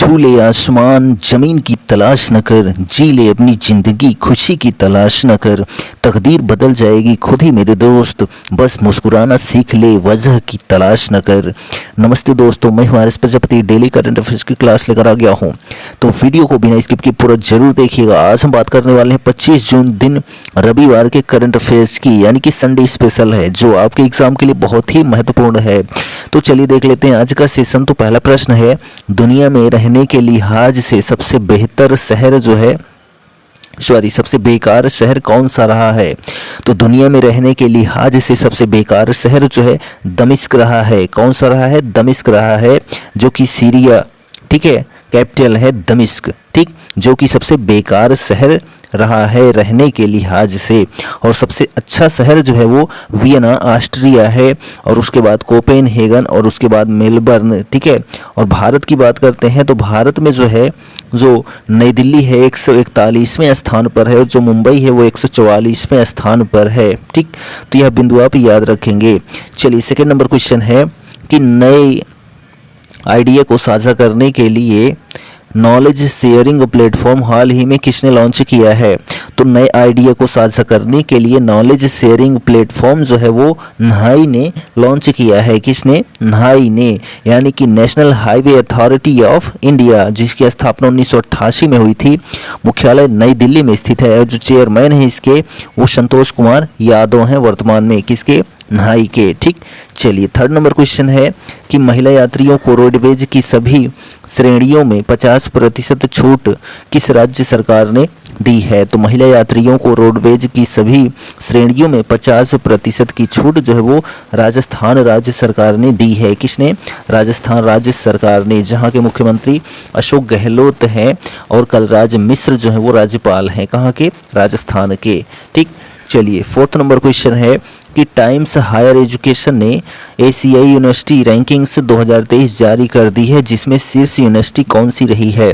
छू ले आसमान जमीन की तलाश न कर, जी ले अपनी जिंदगी खुशी की तलाश न कर, तकदीर बदल जाएगी खुद ही मेरे दोस्त, बस मुस्कुराना सीख ले वजह की तलाश न कर। नमस्ते दोस्तों, मैं हमारे प्रजापति डेली करंट अफेयर्स की क्लास लेकर आ गया हूँ। तो वीडियो को बिना स्किप किए पूरा जरूर देखिएगा। आज हम बात करने वाले हैं 25 जून दिन रविवार के करंट अफेयर्स की, यानी कि संडे स्पेशल है जो आपके एग्जाम के लिए बहुत ही महत्वपूर्ण है। तो चलिए देख लेते हैं आज का सेशन। तो पहला प्रश्न है, दुनिया में रहने के लिहाज से सबसे बेहतर शहर जो है सबसे बेकार शहर कौन सा रहा है? तो दुनिया में रहने के लिहाज से सबसे बेकार शहर जो है दमिश्क रहा है। कौन सा रहा है? दमिश्क रहा है, जो कि सीरिया, ठीक है, कैपिटल है दमिश्क, ठीक, जो कि सबसे बेकार शहर रहा है रहने के लिहाज से। और सबसे अच्छा शहर जो है वो वियना ऑस्ट्रिया है, और उसके बाद कोपेनहेगन, और उसके बाद मेलबर्न, ठीक है। और भारत की बात करते हैं तो भारत में जो नई दिल्ली है 141वें स्थान पर है, और जो मुंबई है वो 144वें स्थान पर है, ठीक। तो यह बिंदु आप याद रखेंगे। चलिए सेकेंड नंबर क्वेश्चन है कि नए आइडिया को साझा करने के लिए नॉलेज शेयरिंग प्लेटफॉर्म हाल ही में किसने लॉन्च किया है? तो नए आइडिया को साझा करने के लिए नॉलेज शेयरिंग प्लेटफॉर्म जो है वो NHAI ने लॉन्च किया है। किसने? NHAI ने, यानी कि national highway authority of India, जिसकी स्थापना 1988 में हुई थी। मुख्यालय नई दिल्ली में स्थित है। जो चेयरमैन है इसके वो संतोष कुमार यादव हैं वर्तमान में। किसके? NHAI के, ठीक। चलिए थर्ड नंबर क्वेश्चन है कि महिला यात्रियों को रोडवेज की सभी श्रेणियों में 50% छूट किस राज्य सरकार ने दी है? तो महिला यात्रियों को रोडवेज की सभी श्रेणियों में 50% की छूट जो है वो राजस्थान राज्य सरकार ने दी है। किसने? राजस्थान राज्य सरकार ने, जहां के मुख्यमंत्री अशोक गहलोत हैं और कलराज मिश्र जो है वो राज्यपाल हैं। कहाँ के? राजस्थान के, ठीक। चलिए फोर्थ नंबर क्वेश्चन है कि टाइम्स हायर एजुकेशन ने एशियाई यूनिवर्सिटी रैंकिंग्स 2023 जारी कर दी है, जिसमें शीर्ष यूनिवर्सिटी कौन सी रही है?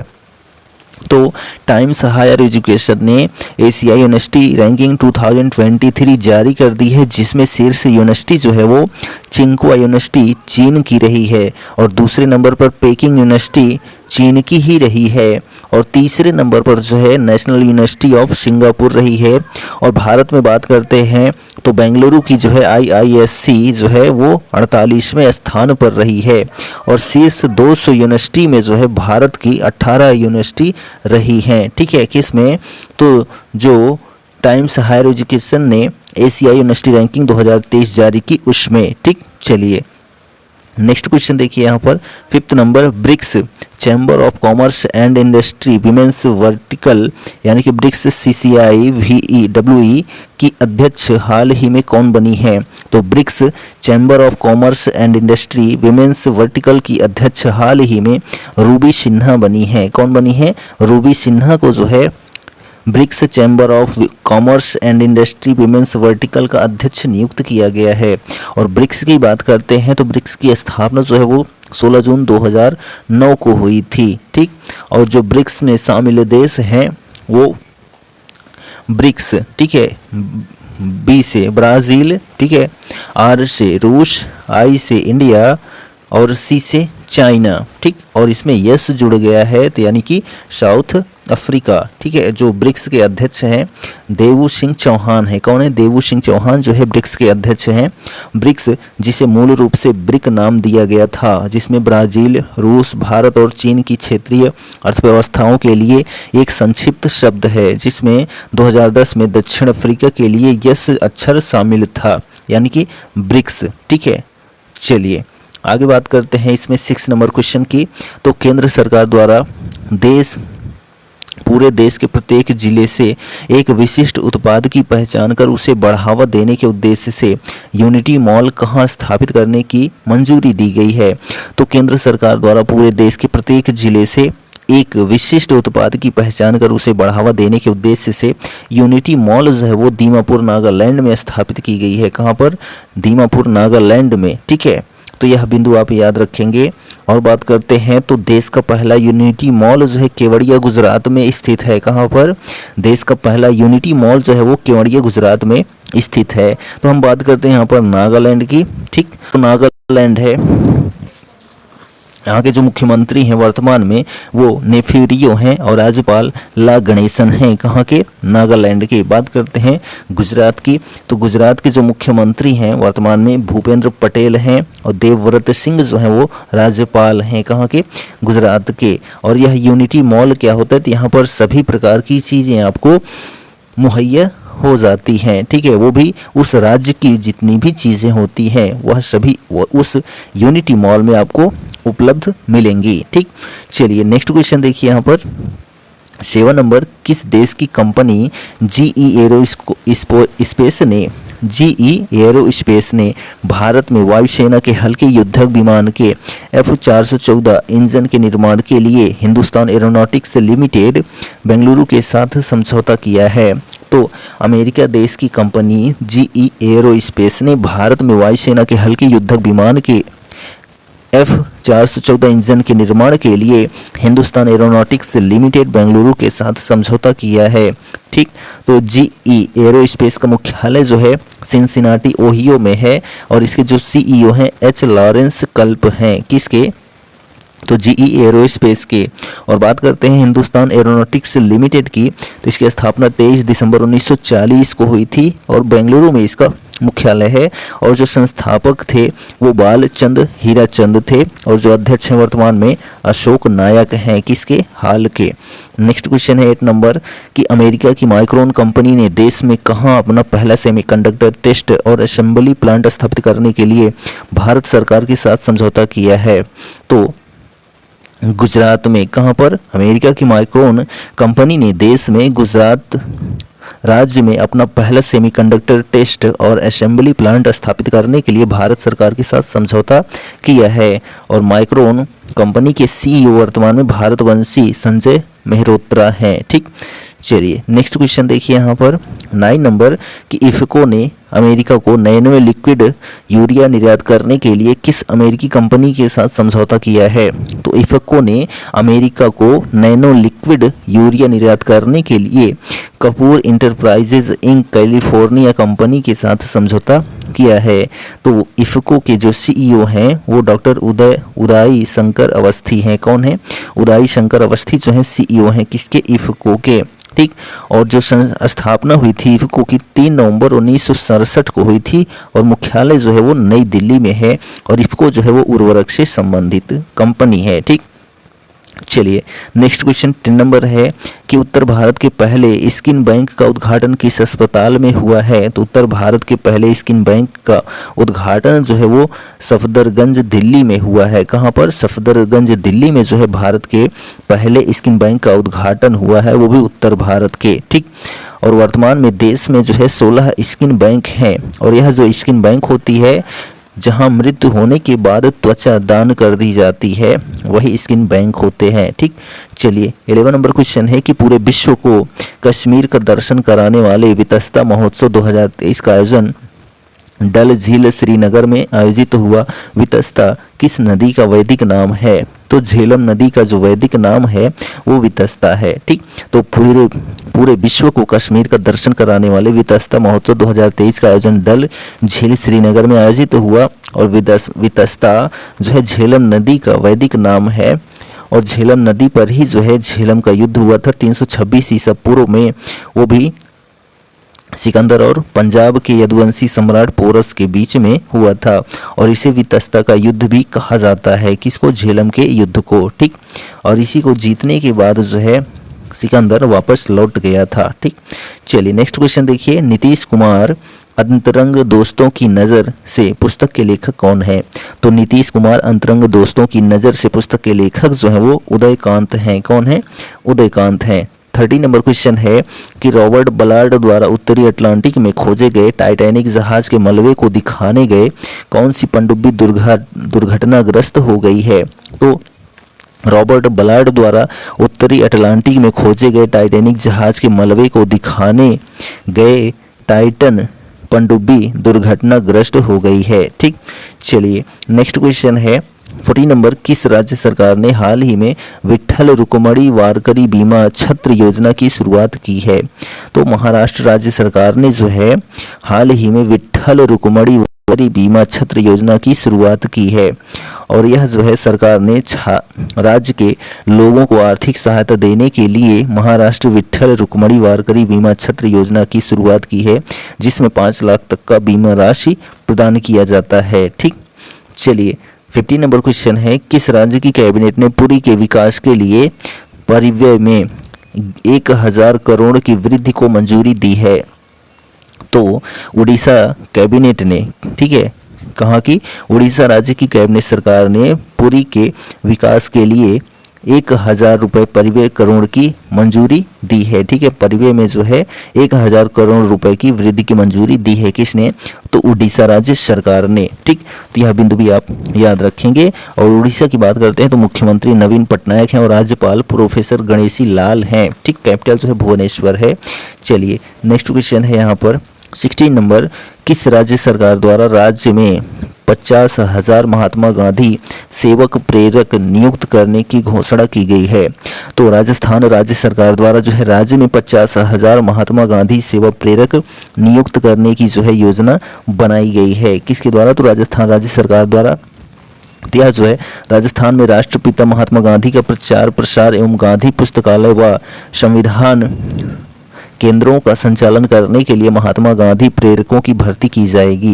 तो टाइम्स हायर एजुकेशन ने एशियाई यूनिवर्सिटी रैंकिंग 2023 जारी कर दी है, जिसमें शीर्ष यूनिवर्सिटी जो है वो चिंगहुआ यूनिवर्सिटी चीन की रही है, और दूसरे नंबर पर पेकिंग यूनिवर्सिटी चीन की ही रही है, और तीसरे नंबर पर जो है नेशनल यूनिवर्सिटी ऑफ सिंगापुर रही है। और भारत में बात करते हैं तो बेंगलुरु की जो है IISc जो है वो 48वें स्थान पर रही है, और शीर्ष 200 यूनिवर्सिटी में जो है भारत की 18 यूनिवर्सिटी रही हैं, ठीक है। किसमें? तो जो टाइम्स हायर एजुकेशन ने एशियाई यूनिवर्सिटी रैंकिंग 2023 जारी की उसमें, ठीक। चलिए नेक्स्ट क्वेश्चन देखिए यहाँ पर fifth number, BRICS chamber of commerce and industry women's vertical, यानी कि ब्रिक्स CCIVEWE की अध्यक्ष हाल ही में कौन बनी है? तो BRICS chamber of commerce and industry women's vertical की अध्यक्ष हाल ही में रूबी सिन्हा बनी है। कौन बनी है? रूबी सिन्हा को जो है BRICS chamber of commerce and industry women's vertical का अध्यक्ष नियुक्त किया गया है। और ब्रिक्स की बात करते हैं तो ब्रिक्स की स्थापना जो है वो 16 जून 2009 को हुई थी, ठीक। और जो ब्रिक्स में शामिल देश हैं वो ब्रिक्स, ठीक है, B से ब्राज़ील, ठीक है, R से रूस, I से इंडिया, और C से चाइना, ठीक। और इसमें यस जुड़ गया है, तो यानी कि साउथ अफ्रीका, ठीक है। जो ब्रिक्स के अध्यक्ष हैं देवू सिंह चौहान है। कौन है? देवू सिंह चौहान जो है ब्रिक्स के अध्यक्ष हैं। ब्रिक्स जिसे मूल रूप से ब्रिक नाम दिया गया था, जिसमें ब्राज़ील, रूस, भारत और चीन की क्षेत्रीय अर्थव्यवस्थाओं के लिए एक संक्षिप्त शब्द है, जिसमें 2010 में दक्षिण अफ्रीका के लिए यस अक्षर शामिल था, यानी कि ब्रिक्स, ठीक है। चलिए आगे बात करते हैं इसमें 6 नंबर क्वेश्चन की। तो केंद्र सरकार द्वारा पूरे देश के प्रत्येक जिले से एक विशिष्ट उत्पाद की पहचान कर उसे बढ़ावा देने के उद्देश्य से यूनिटी मॉल कहाँ स्थापित करने की मंजूरी दी गई है? तो केंद्र सरकार द्वारा पूरे देश के प्रत्येक जिले से एक विशिष्ट उत्पाद की पहचान कर उसे बढ़ावा देने के उद्देश्य से यूनिटी मॉल जो है वो दीमापुर नागालैंड में स्थापित की गई है। कहाँ पर? दीमापुर नागालैंड में, ठीक है। तो यह बिंदु आप याद रखेंगे। और बात करते हैं तो देश का पहला यूनिटी मॉल जो है केवड़िया गुजरात में स्थित है। कहाँ पर? देश का पहला यूनिटी मॉल जो है वो केवड़िया गुजरात में स्थित है। तो हम बात करते हैं यहाँ पर नागालैंड की, ठीक। तो नागालैंड है यहाँ के जो मुख्यमंत्री हैं वर्तमान में वो नेफिरियो हैं और राज्यपाल ला गणेशन हैं। कहाँ के? नागालैंड के। बात करते हैं गुजरात की, तो गुजरात के जो मुख्यमंत्री हैं वर्तमान में भूपेंद्र पटेल हैं और देवव्रत सिंह जो हैं वो राज्यपाल हैं। कहाँ के? गुजरात के। और यह यूनिटी मॉल क्या होता है? तो यहाँ पर सभी प्रकार की चीज़ें आपको मुहैया हो जाती हैं, ठीक है। वो भी उस राज्य की जितनी भी चीज़ें होती हैं वह सभी उस यूनिटी मॉल में आपको उपलब्ध मिलेंगी, ठीक। चलिए नेक्स्ट क्वेश्चन देखिए यहाँ पर 7 नंबर, किस देश की कंपनी जीई एरोस्पेस ने भारत में वायुसेना के हल्के युद्धक विमान के F414 इंजन के निर्माण के लिए हिंदुस्तान एरोनॉटिक्स लिमिटेड बेंगलुरु के साथ समझौता किया है? तो अमेरिका देश की कंपनी जीई एरोस्पेस ने भारत में वायुसेना के हल्के युद्धक विमान के F414 इंजन के निर्माण के लिए हिंदुस्तान एरोनॉटिक्स लिमिटेड बेंगलुरु के साथ समझौता किया है, ठीक। तो जीई एरोस्पेस का मुख्यालय जो है सिनसिनाटी ओहियो में है और इसके जो सीईओ हैं एच लॉरेंस कल्प हैं। किसके? तो जीई एरोस्पेस के। और बात करते हैं हिंदुस्तान एरोनॉटिक्स लिमिटेड की, तो इसकी स्थापना 23 दिसंबर 1940 को हुई थी और बेंगलुरु में इसका मुख्यालय है। और जो संस्थापक थे वो बालचंद हीराचंद थे और जो अध्यक्ष हैं वर्तमान में अशोक नायक हैं। किसके? हाल के। नेक्स्ट क्वेश्चन है 8 नंबर, कि अमेरिका की माइक्रोन कंपनी ने देश में कहाँ अपना पहला सेमीकंडक्टर टेस्ट और असेंबली प्लांट स्थापित करने के लिए भारत सरकार के साथ समझौता किया है? तो गुजरात में। कहाँ पर? अमेरिका की माइक्रोन कंपनी ने देश में गुजरात राज्य में अपना पहला सेमीकंडक्टर टेस्ट और असेंबली प्लांट स्थापित करने के लिए भारत सरकार के साथ समझौता किया है। और माइक्रोन कंपनी के सीईओ वर्तमान में भारतवंशी संजय मेहरोत्रा हैं, ठीक। चलिए नेक्स्ट क्वेश्चन देखिए यहाँ पर 9 नंबर, कि इफको ने अमेरिका को नैनो लिक्विड यूरिया निर्यात करने के लिए किस अमेरिकी कंपनी के साथ समझौता किया है? तो इफको ने अमेरिका को नैनो लिक्विड यूरिया निर्यात करने के लिए Kapoor enterprises Inc California company के साथ समझौता किया है। तो इफको के जो सीईओ हैं वो डॉक्टर उदय शंकर अवस्थी हैं। कौन है? उदय शंकर अवस्थी जो है सीईओ हैं किसके? इफको के, ठीक। और जो स्थापना हुई थी इफको की 3 नवंबर 1967 को हुई थी और मुख्यालय जो है वो नई दिल्ली में है और इफको जो है वो उर्वरक से संबंधित कंपनी है, ठीक। चलिए नेक्स्ट क्वेश्चन 10 नंबर है, कि उत्तर भारत के पहले स्किन बैंक का उद्घाटन किस अस्पताल में हुआ है? तो उत्तर भारत के पहले स्किन बैंक का उद्घाटन जो है वो सफदरगंज दिल्ली में हुआ है। कहाँ पर? सफदरगंज दिल्ली में जो है भारत के पहले स्किन बैंक का उद्घाटन हुआ है, वो भी उत्तर भारत के, ठीक। और वर्तमान में देश में जो है 16 स्किन बैंक हैं और यह जो स्किन बैंक होती है जहां मृत्यु होने के बाद त्वचा दान कर दी जाती है वही स्किन बैंक होते हैं, ठीक। चलिए 11 नंबर क्वेश्चन है, कि पूरे विश्व को कश्मीर का दर्शन कराने वाले वितस्ता महोत्सव 2023 का आयोजन डल झील श्रीनगर में आयोजित हुआ। वितस्ता किस नदी का वैदिक नाम है? तो झेलम नदी का जो वैदिक नाम है वो वितस्ता है, ठीक। तो पूरे विश्व को कश्मीर का दर्शन कराने वाले वितस्ता महोत्सव 2023 का आयोजन डल झील श्रीनगर में आयोजित हुआ और वितस्ता जो है झेलम नदी का वैदिक नाम है और झेलम नदी पर ही जो है झेलम का युद्ध हुआ था 326 ईसा पूर्व में, वो भी सिकंदर और पंजाब के यदुवंशी सम्राट पोरस के बीच में हुआ था और इसे वितस्ता का युद्ध भी कहा जाता है। किसको? झेलम के युद्ध को, ठीक। और इसी को जीतने के बाद जो है सिकंदर वापस लौट गया था, ठीक। चलिए नेक्स्ट क्वेश्चन देखिए, नीतीश कुमार अंतरंग दोस्तों की नज़र से पुस्तक के लेखक कौन है? तो नीतीश कुमार अंतरंग दोस्तों की नज़र से पुस्तक के लेखक जो है वो उदयकांत हैं। कौन है? उदयकांत हैं। 30 नंबर क्वेश्चन है, कि रॉबर्ट बलार्ड द्वारा उत्तरी अटलांटिक में खोजे गए टाइटैनिक जहाज के मलबे को दिखाने गए कौन सी पनडुब्बी दुर्घटनाग्रस्त हो गई है? तो रॉबर्ट बलार्ड द्वारा उत्तरी अटलांटिक में खोजे गए टाइटैनिक जहाज के मलबे को दिखाने गए टाइटन पनडुब्बी दुर्घटनाग्रस्त हो गई है, ठीक। चलिए नेक्स्ट क्वेश्चन है 40 नंबर, किस राज्य सरकार ने हाल ही में विट्ठल रुक्मणी वारकरी बीमा छत्र योजना की शुरुआत की है? तो महाराष्ट्र राज्य सरकार ने जो है हाल ही में विट्ठल रुक्मणी बीमा छत्र योजना की शुरुआत की है। और यह जो है सरकार ने राज्य के लोगों को आर्थिक सहायता देने के लिए महाराष्ट्र विट्ठल रुक्मणी वारकरी बीमा छत्र योजना की शुरुआत की है, जिसमें 5 लाख तक का बीमा राशि प्रदान किया जाता है। ठीक, चलिए 15 नंबर क्वेश्चन है, किस राज्य की कैबिनेट ने पुरी के विकास के लिए परिव्यय में 1000 करोड़ की वृद्धि को मंजूरी दी है? तो उड़ीसा कैबिनेट ने, ठीक है, कहा कि उड़ीसा राज्य की कैबिनेट सरकार ने पुरी के विकास के लिए 1000 रुपये परिव्यय करोड़ की मंजूरी दी है। ठीक है, परिव्यय में जो है 1000 करोड़ रुपए की वृद्धि की मंजूरी दी है। किसने? तो उड़ीसा राज्य सरकार ने। ठीक, तो यह बिंदु भी आप याद रखेंगे। और उड़ीसा की बात करते हैं तो मुख्यमंत्री नवीन पटनायक हैं और राज्यपाल प्रोफेसर गणेशी लाल हैं। ठीक, कैपिटल जो है भुवनेश्वर है। चलिए नेक्स्ट क्वेश्चन है यहाँ पर 16 नंबर, किस राज्य सरकार द्वारा राज्य में 50,000 महात्मा गांधी सेवक प्रेरक नियुक्त करने की घोषणा की गई है? तो राजस्थान राज्य सरकार द्वारा जो है राज्य में 50,000 महात्मा गांधी सेवक प्रेरक नियुक्त करने की जो है योजना बनाई गई है। किसके द्वारा? तो राजस्थान राज्य सरकार द्वारा। यह जो है राजस्थान में राष्ट्रपिता महात्मा गांधी का प्रचार प्रसार एवं गांधी पुस्तकालय व संविधान केंद्रों का संचालन करने के लिए महात्मा गांधी प्रेरकों की भर्ती की जाएगी।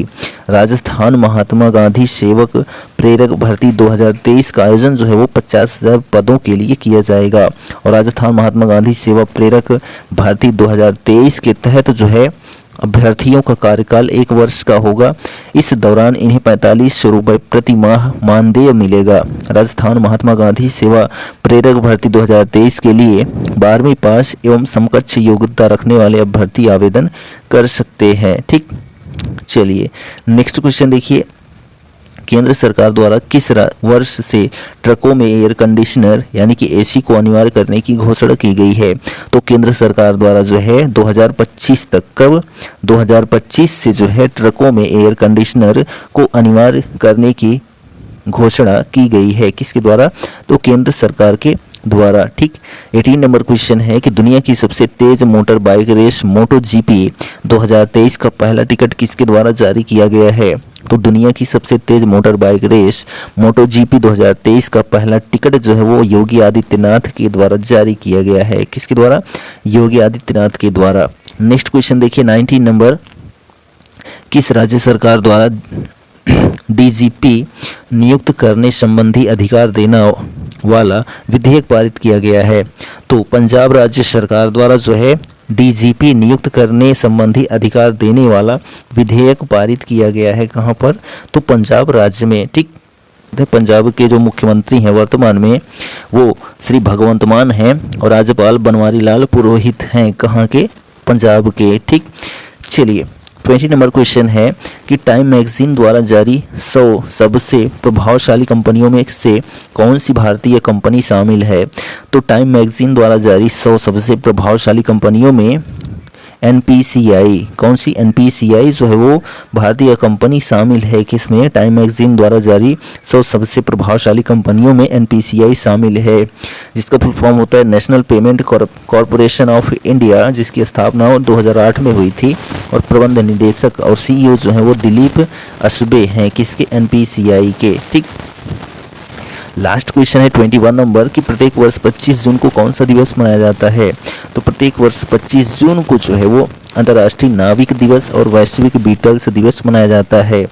राजस्थान महात्मा गांधी सेवक प्रेरक भर्ती 2023 का आयोजन जो है वो 50,000 पदों के लिए किया जाएगा। और राजस्थान महात्मा गांधी सेवक प्रेरक भर्ती 2023 के तहत जो है अभ्यर्थियों का कार्यकाल 1 वर्ष का होगा। इस दौरान इन्हें 4500 रुपये प्रति माह मानदेय मिलेगा। राजस्थान महात्मा गांधी सेवा प्रेरक भर्ती 2023 के लिए 12वीं पास एवं समकक्ष योग्यता रखने वाले अभ्यर्थी आवेदन कर सकते हैं। ठीक, चलिए नेक्स्ट क्वेश्चन देखिए, केंद्र सरकार द्वारा किस वर्ष से ट्रकों में एयर कंडीशनर यानी कि एसी को अनिवार्य करने की घोषणा की गई है? तो केंद्र सरकार द्वारा जो है 2025 तक, कब? 2025 से जो है ट्रकों में एयर कंडीशनर को अनिवार्य करने की घोषणा की गई है। किसके द्वारा? तो केंद्र सरकार के द्वारा। ठीक, 18 नंबर क्वेश्चन है कि दुनिया की सबसे तेज मोटर बाइक रेस मोटो जीपी 2023 का पहला टिकट किसके द्वारा जारी किया गया है? तो दुनिया की सबसे तेज मोटर बाइक रेस मोटो जीपी 2023 का पहला टिकट जो है वो योगी आदित्यनाथ के द्वारा जारी किया गया है। किसके द्वारा? योगी आदित्यनाथ के द्वारा। नेक्स्ट क्वेश्चन देखिए 19 नंबर, किस राज्य सरकार द्वारा डीजीपी नियुक्त करने संबंधी अधिकार देना वाला विधेयक पारित किया गया है? तो पंजाब राज्य सरकार द्वारा जो है डीजीपी नियुक्त करने संबंधी अधिकार देने वाला विधेयक पारित किया गया है। कहाँ पर? तो पंजाब राज्य में। ठीक, पंजाब के जो मुख्यमंत्री हैं वर्तमान में वो श्री भगवंत मान हैं और राज्यपाल बनवारी लाल पुरोहित हैं। कहाँ के? पंजाब के। ठीक, चलिए 20 नंबर क्वेश्चन है कि टाइम मैगजीन द्वारा जारी 100 सबसे प्रभावशाली कंपनियों में से कौन सी भारतीय कंपनी शामिल है? तो टाइम मैगजीन द्वारा जारी 100 सबसे प्रभावशाली कंपनियों में एनपीसीआई, कौन सी? एनपीसीआई जो है वो भारतीय कंपनी शामिल है। किसमें? टाइम मैगजीन द्वारा जारी 100 सबसे प्रभावशाली कंपनियों में एनपीसीआई शामिल है, जिसका फुल फॉर्म होता है national payment corporation of India, जिसकी स्थापना 2008 में हुई थी। और प्रबंध निदेशक और सीईओ जो है वो दिलीप असबे हैं। किसके? एनपीसीआई के। ठीक, लास्ट क्वेश्चन है 21 नंबर कि प्रत्येक वर्ष 25 जून को कौन सा दिवस मनाया जाता है? तो प्रत्येक वर्ष 25 जून को जो है वो अंतर्राष्ट्रीय नाविक दिवस और वैश्विक बीटल्स दिवस मनाया जाता है।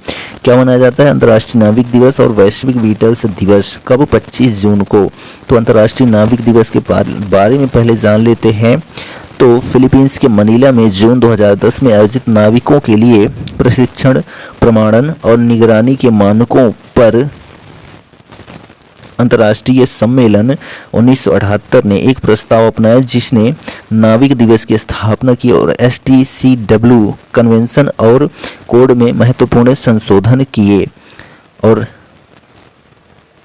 क्या मनाया जाता है? अंतर्राष्ट्रीय नाविक दिवस और वैश्विक बीटल्स दिवस। कब? 25 जून को। तो अंतर्राष्ट्रीय नाविक दिवस के बारे में पहले जान लेते हैं। तो फिलीपींस के मनीला में जून 2010 में आयोजित नाविकों के लिए प्रशिक्षण, प्रमाणन और निगरानी के मानकों पर अंतर्राष्ट्रीय सम्मेलन 1978 ने एक प्रस्ताव अपनाया जिसने नाविक दिवस की स्थापना की और STCW कन्वेंशन और कोड में महत्वपूर्ण संशोधन किए और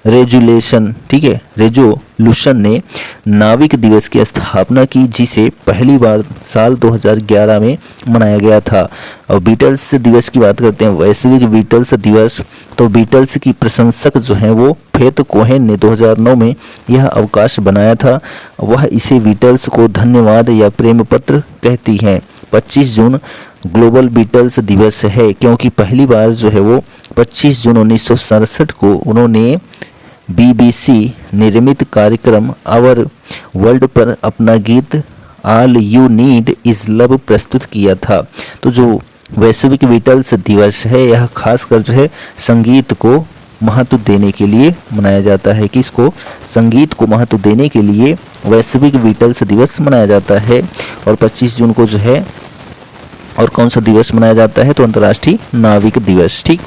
रेजुलेशन, ठीक है, रेजोल्यूशन ने नाविक दिवस की स्थापना की, जिसे पहली बार साल 2011 में मनाया गया था। और बीटल्स दिवस की बात करते हैं, वैश्विक बीटल्स दिवस। तो बीटल्स की प्रशंसक जो हैं वो फेथ कोहेन ने 2009 में यह अवकाश बनाया था। वह इसे बीटल्स को धन्यवाद या प्रेम पत्र कहती हैं। 25 जून ग्लोबल बीटल्स दिवस है, क्योंकि पहली बार जो है वो 25 जून 1967 को उन्होंने BBC निर्मित कार्यक्रम आवर वर्ल्ड पर अपना गीत all you need is love प्रस्तुत किया था। तो जो वैश्विक बीटल्स दिवस है यह खासकर जो है संगीत को महत्व देने के लिए मनाया जाता है, कि इसको संगीत को महत्व देने के लिए वैश्विक बीटल्स दिवस मनाया जाता है। और 25 जून को जो है और कौन सा दिवस मनाया जाता है, तो अंतर्राष्ट्रीय नाविक दिवस। ठीक,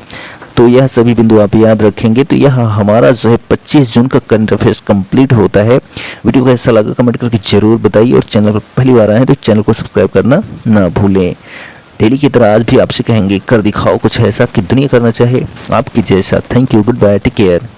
तो यह सभी बिंदु आप याद रखेंगे। तो यह हमारा जो है 25 जून का करंट अफेयर्स कंप्लीट होता है। वीडियो कैसा लगा कमेंट करके जरूर बताइए, और चैनल पर पहली बार आए हैं तो चैनल को सब्सक्राइब करना ना भूलें। डेली की तरह आज भी आपसे कहेंगे कर दिखाओ कुछ ऐसा कि दुनिया करना चाहे आपकी जैसा। Thank you, good bye, take care.